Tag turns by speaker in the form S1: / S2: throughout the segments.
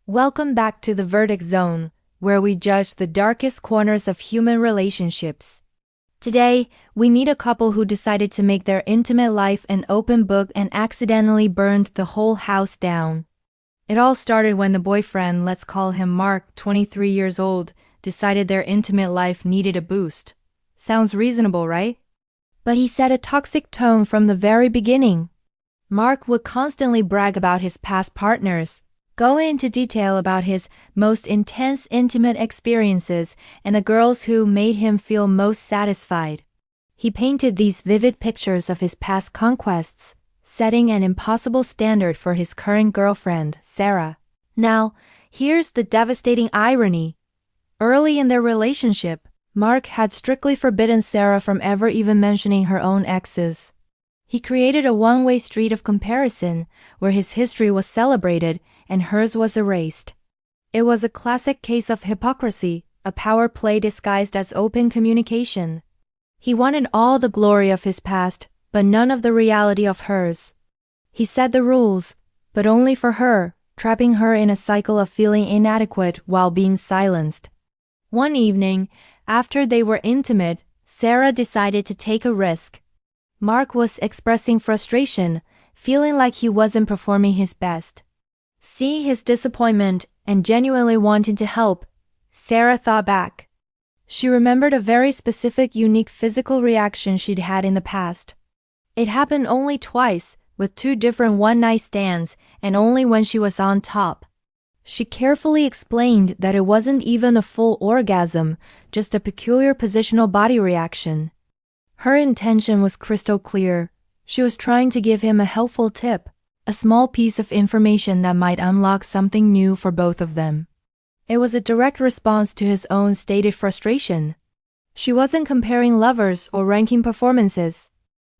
S1: Welcome back to the Verdict Zone, where we judge the darkest corners of human relationships. Today, we meet a couple who decided to make their intimate life an open book and accidentally burned the whole house down. It all started when the boyfriend, let's call him Mark, 23 years old, decided their intimate life needed a boost. Sounds reasonable, right? But he set a toxic tone from the very beginning. Mark would constantly brag about his past partners, go into detail about his most intense intimate experiences and the girls who made him feel most satisfied. He painted these vivid pictures of his past conquests, setting an impossible standard for his current girlfriend, Sarah. Now, here's the devastating irony. Early in their relationship, Mark had strictly forbidden Sarah from ever even mentioning her own exes. He created a one-way street of comparison, where his history was celebrated and hers was erased. It was a classic case of hypocrisy, a power play disguised as open communication. He wanted all the glory of his past, but none of the reality of hers. He set the rules, but only for her, trapping her in a cycle of feeling inadequate while being silenced. One evening, after they were intimate, Sarah decided to take a risk. Mark was expressing frustration, feeling like he wasn't performing his best. Seeing his disappointment and genuinely wanting to help, Sarah thought back. She remembered a very specific, unique physical reaction she'd had in the past. It happened only twice, with two different one-night stands, and only when she was on top. She carefully explained that it wasn't even a full orgasm, just a peculiar positional body reaction. Her intention was crystal clear. She was trying to give him a helpful tip, a small piece of information that might unlock something new for both of them. It was a direct response to his own stated frustration. She wasn't comparing lovers or ranking performances.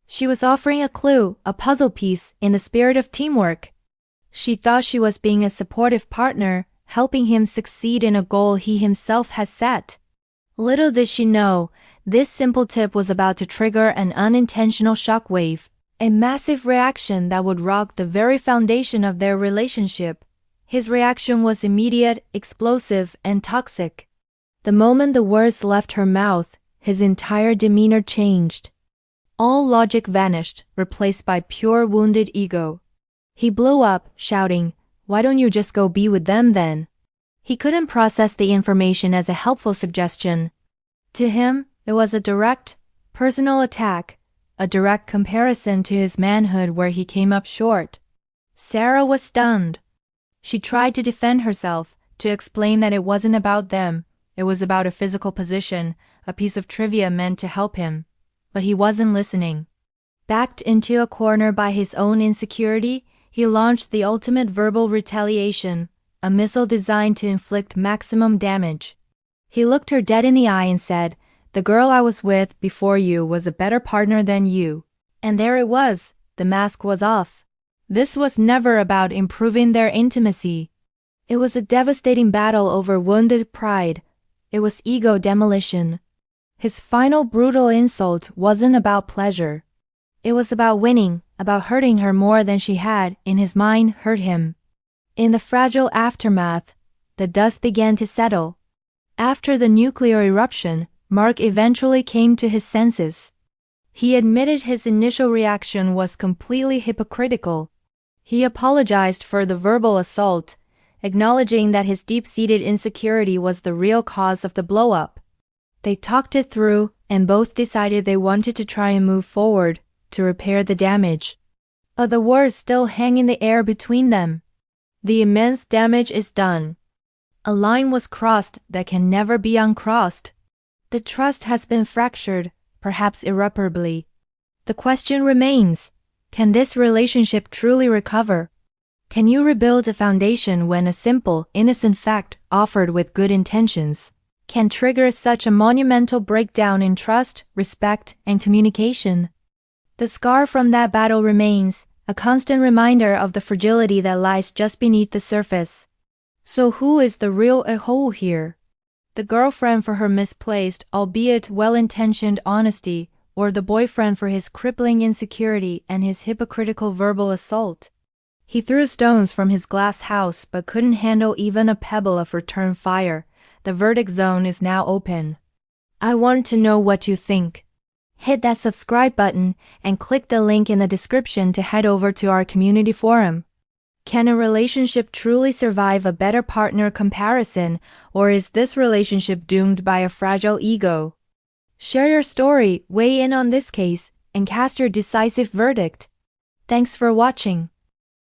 S1: She was offering a clue, a puzzle piece, in the spirit of teamwork. She thought she was being a supportive partner, helping him succeed in a goal he himself had set. Little did she know, this simple tip was about to trigger an unintentional shockwave, a massive reaction that would rock the very foundation of their relationship. His reaction was immediate, explosive, and toxic. The moment the words left her mouth, his entire demeanor changed. All logic vanished, replaced by pure wounded ego. He blew up, shouting, "Why don't you just go be with them then?" He couldn't process the information as a helpful suggestion. To him, it was a direct, personal attack, a direct comparison to his manhood where he came up short. Sarah was stunned. She tried to defend herself, to explain that it wasn't about them, it was about a physical position, a piece of trivia meant to help him. But he wasn't listening. Backed into a corner by his own insecurity, he launched the ultimate verbal retaliation, a missile designed to inflict maximum damage. He looked her dead in the eye and said, "The girl I was with before you was a better partner than you." And there it was, the mask was off. This was never about improving their intimacy. It was a devastating battle over wounded pride. It was ego demolition. His final brutal insult wasn't about pleasure. It was about winning, about hurting her more than she had, in his mind, hurt him. In the fragile aftermath, the dust began to settle. After the nuclear eruption, Mark eventually came to his senses. He admitted his initial reaction was completely hypocritical. He apologized for the verbal assault, acknowledging that his deep-seated insecurity was the real cause of the blow-up. They talked it through, and both decided they wanted to try and move forward, to repair the damage. But the words still hang in the air between them. The immense damage is done. A line was crossed that can never be uncrossed. The trust has been fractured, perhaps irreparably. The question remains, can this relationship truly recover? Can you rebuild a foundation when a simple, innocent fact, offered with good intentions, can trigger such a monumental breakdown in trust, respect, and communication? The scar from that battle remains, a constant reminder of the fragility that lies just beneath the surface. So who is the real a-hole here? The girlfriend for her misplaced, albeit well-intentioned honesty, or the boyfriend for his crippling insecurity and his hypocritical verbal assault? He threw stones from his glass house but couldn't handle even a pebble of return fire. The verdict zone is now open. I want to know what you think. Hit that subscribe button and click the link in the description to head over to our community forum. Can a relationship truly survive a better partner comparison, or is this relationship doomed by a fragile ego? Share your story, weigh in on this case, and cast your decisive verdict. Thanks for watching.